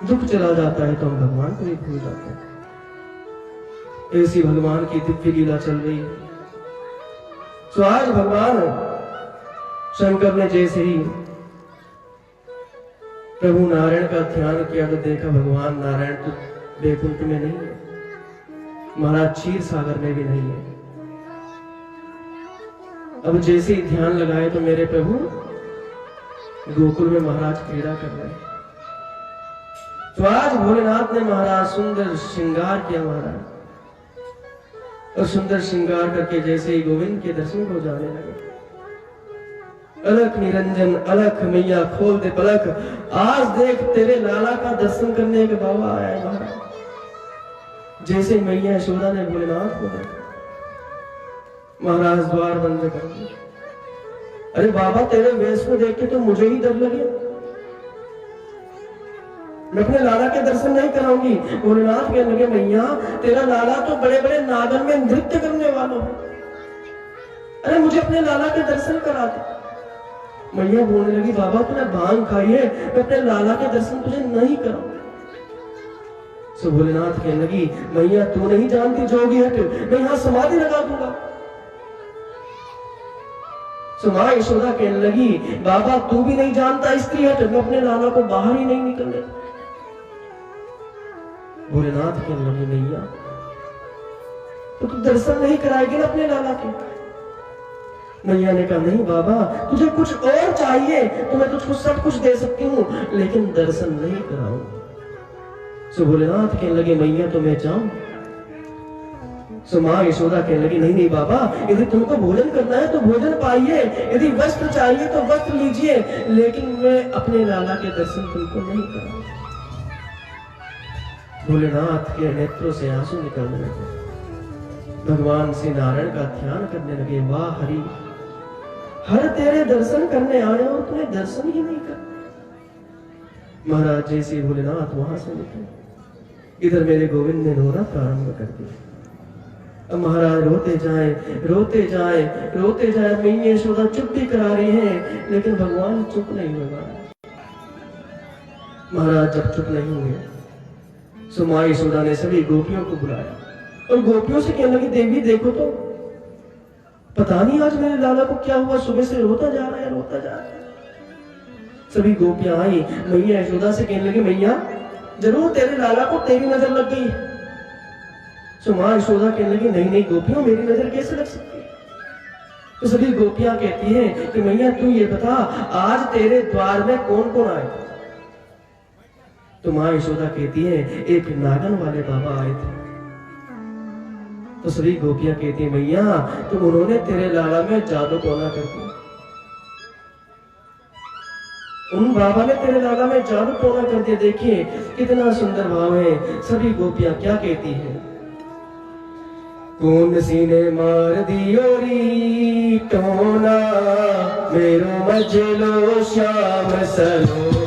दुख चला जाता है तो हम भगवान को ही भूल जाते हैं। ऐसी भगवान की दिव्य लीला चल रही है। तो आज भगवान शंकर ने जैसे ही प्रभु नारायण का ध्यान किया तो देखा भगवान नारायण तो वैकुंठ में नहीं है, महाराज क्षीर सागर में भी नहीं है। अब जैसे ही ध्यान लगाए तो मेरे प्रभु गोकुल में महाराज क्रीड़ा कर रहे हैं। तो आज भोलेनाथ ने महाराज सुंदर श्रृंगार किया महाराज, और सुंदर श्रृंगार करके जैसे ही गोविंद के दर्शन को जाने लगे। अलख निरंजन अलख मैया खोल दे पलक, आज देख तेरे लाला का दर्शन करने के बाबा आया महाराज। जैसे मैया यशोदा ने भोलेनाथ को देखा, महाराज द्वार बंद कर दिए। अरे बाबा तेरे वेश को देख के तो मुझे ही डर लगे, मैं अपने लाला के दर्शन नहीं कराऊंगी। भोलेनाथ कहने लगे मैया तेरा लाला तो बड़े बड़े नागन में नृत्य करने वालों है, अरे मुझे अपने लाला के दर्शन करा दे। मैया बोलने लगी बाबा तूने भांग खाई है, मैं अपने लाला के दर्शन तुझे नहीं कराऊंगी। सो भोलेनाथ कहने लगी मैया तू नहीं जानती जोगी हट, मैं यहाँ समाधि लगा दूंगा। सो माँ यशोदा कहने लगी बाबा तू भी नहीं जानता स्त्री हट, मैं अपने लाला को बाहर ही नहीं निकलने। भोलेनाथ कहने लगी मैया तो तू दर्शन नहीं कराएगी ना अपने लाला के। मैया ने कहा नहीं बाबा तुझे कुछ और चाहिए तो मैं तुझको सब कुछ दे सकती हूँ, लेकिन दर्शन नहीं कराऊंगा। सो भोलेनाथ कहने लगे मैया तो मैं जाऊं। सो माँ यशोदा कहने लगी नहीं नहीं बाबा यदि तुमको भोजन करना है तो भोजन पाइए, यदि वस्त्र चाहिए तो वस्त्र लीजिए, लेकिन मैं अपने लाला के दर्शन तुमको नहीं कराऊंगा। भोलेनाथ के नेत्रों से आंसू निकलने लगे। भगवान श्री नारायण का ध्यान करने लगे। वाह हरि, हर तेरे दर्शन करने आए और तुम्हें दर्शन ही नहीं कर। महाराज जैसे भोलेनाथ वहां से निकले, इधर मेरे गोविंद ने रोना प्रारंभ कर दिया। अब महाराज रोते जाए रोते जाए रोते जाए, मैया यशोदा चुप भी करा रही है लेकिन भगवान चुप नहीं हुए। महाराज जब चुप नहीं हुए सो माँ यशोदा ने सभी गोपियों को बुलाया और गोपियों से कहने लगी देवी देखो तो पता नहीं आज मेरे लाला को क्या हुआ, सुबह से रोता जा रहा है रोता जा रहा है। सभी गोपियां आई, मैया यशोदा से कहने लगी मैया जरूर तेरे लाला को तेरी नजर लग गई। सो माँ यशोदा कहने लगी नहीं नहीं गोपियों मेरी नजर कैसे लग सकती है। तो सभी गोपियां कहती हैं कि मैया तू ये बता आज तेरे द्वार में कौन कौन आए। तो माँ यशोदा कहती है एक नागन वाले बाबा आए थे। तो सभी गोपियां कहती है मैया तो उन्होंने तेरे लाला में जादू टोना कर दिया, उन बाबा ने तेरे लाला में जादू टोना कर दिया। देखिए कितना सुंदर भाव है। सभी गोपियां क्या कहती है कौन सी ने मार दियो री टोना, मेरो मजलो श्याम सलोना।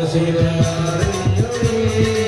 Hare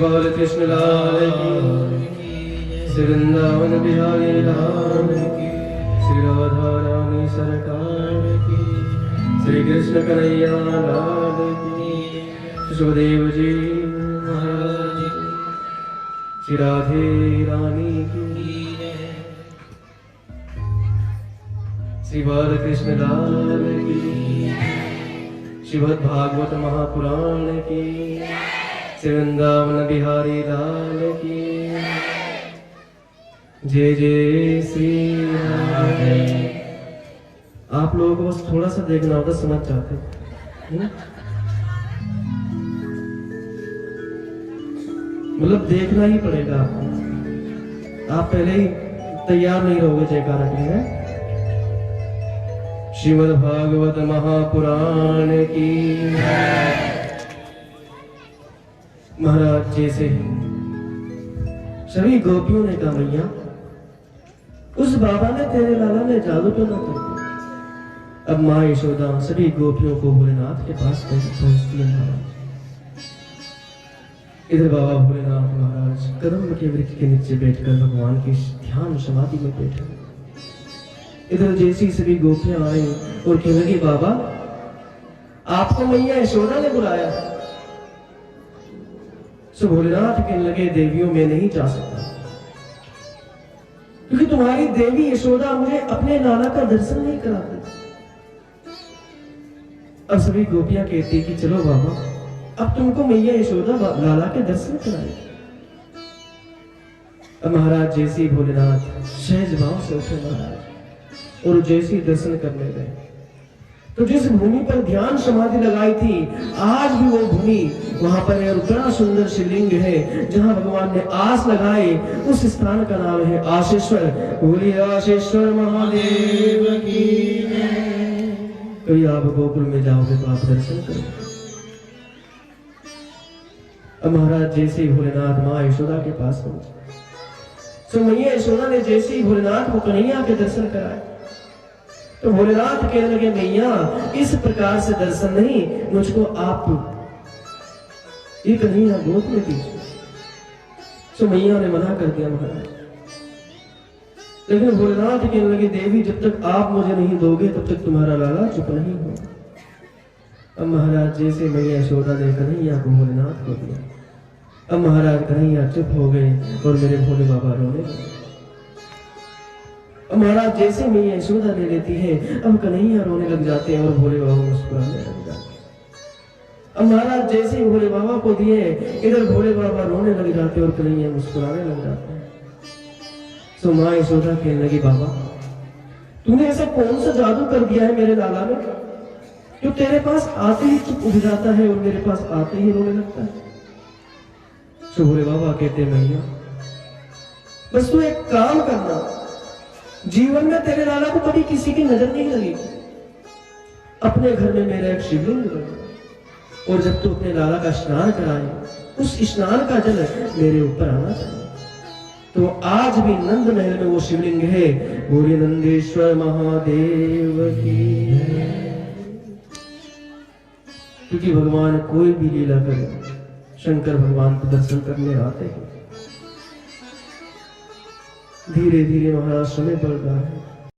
बाल कृष्ण लाल की, श्री वृंदावन बिहारी लाल की, श्री राधा रानी सरकार की, श्री कृष्ण कन्हैया लाल की, सुखदेव जी महाराज की, श्री राधे रानी की, श्री बाल कृष्ण लाल की, श्रीमद् भागवत महापुराण की, श्री वृंदावन बिहारी लाल की, जय जय श्री राधे। आप लोगों को बस थोड़ा सा देखना होता, समझ जाते है ना? मतलब देखना ही पड़ेगा आपको। आप पहले ही तैयार नहीं रहोगे जयकारा के लिए। श्रीमद् भागवत महापुराण की महाराज जैसे सभी गोपियों ने कहा मैया उस बाबा ने तेरे लाला ने जादू तो ना कर दिया। अब माँ यशोदा सभी गोपियों को भोलेनाथ के पास कैसे पहुंचती है महाराज। इधर बाबा भोलेनाथ महाराज कदम के वृक्ष के नीचे बैठकर भगवान की ध्यान समाधि में बैठे। इधर जैसी सभी गोपियां आए और कहने लगी बाबा आपको मैया यशोदा ने बुलाया। सो भोलेनाथ कहने लगे देवियों में नहीं जा सकता क्योंकि तुम्हारी देवी यशोदा मुझे अपने लाला का दर्शन नहीं कराती। अब सभी गोपियां कहती कि चलो बाबा अब तुमको मैया यशोदा लाला के दर्शन कराएगी। अब महाराज जैसे ही भोलेनाथ सहज भाव से उठे महाराज और जैसे ही दर्शन करने गए तो जिस भूमि पर ध्यान समाधि लगाई थी आज भी वो भूमि वहां पर है और बड़ा सुंदर शिवलिंग है जहां भगवान ने आस लगाए। उस स्थान का नाम है आशेश्वर। बोलिए आशेश्वर महादेव की जय। कभी आप गोकुल में जाओगे तो आप दर्शन करोगे। अब महाराज जैसे ही भोलेनाथ माँ यशोदा के पास पहुंचे तो मैया यशोदा ने जैसे ही भोलेनाथ को कन्हैया के दर्शन कराए तो भोलेनाथ कहने लगे मैया इस प्रकार से दर्शन नहीं, मुझको आप ये कन्हैया गोद में दीजिए। तो मैया ने मना कर दिया महाराज। लेकिन भोलेनाथ कहने लगे देवी जब तक आप मुझे नहीं दोगे तब तक तुम्हारा लाला चुप नहीं होगा। अब महाराज जैसे मैया यशोदा ने कन्हैया को भोलेनाथ को दिया। अब महाराज कन्हैया चुप हो गए और मेरे भोले बाबा रोने लगे। अब महाराज जैसे मैया यशोदा ले लेती है अब कन्हैया रोने लग जाते हैं और भोले बाबा मुस्कुराने लग जाते हैं। अब महाराज जैसे ही भोले बाबा को दिए इधर भोले बाबा रोने लग जाते और कन्हैया मुस्कुराने लग जाते हैं। तो माँ यशोदा कहने लगी बाबा तूने ऐसा कौन सा जादू कर दिया है मेरे लाला में जो तेरे पास आते ही चुप उठ जाता है और मेरे पास आते ही रोने लगता है। तो भोले बाबा कहते मैया बस तू एक काम करना, जीवन में तेरे लाला को कभी किसी की नजर नहीं लगेगी। अपने घर में मेरा एक शिवलिंग बना और जब तू अपने लाला का स्नान कराए उस स्नान का जल मेरे ऊपर आना चाहिए। तो आज भी नंद महल में वो शिवलिंग है। बोलिए नंदेश्वर महादेव की। क्योंकि भगवान कोई भी लीला करे शंकर भगवान को दर्शन करने आते हैं। धीरे धीरे महाराज समय बढ़ रहा है।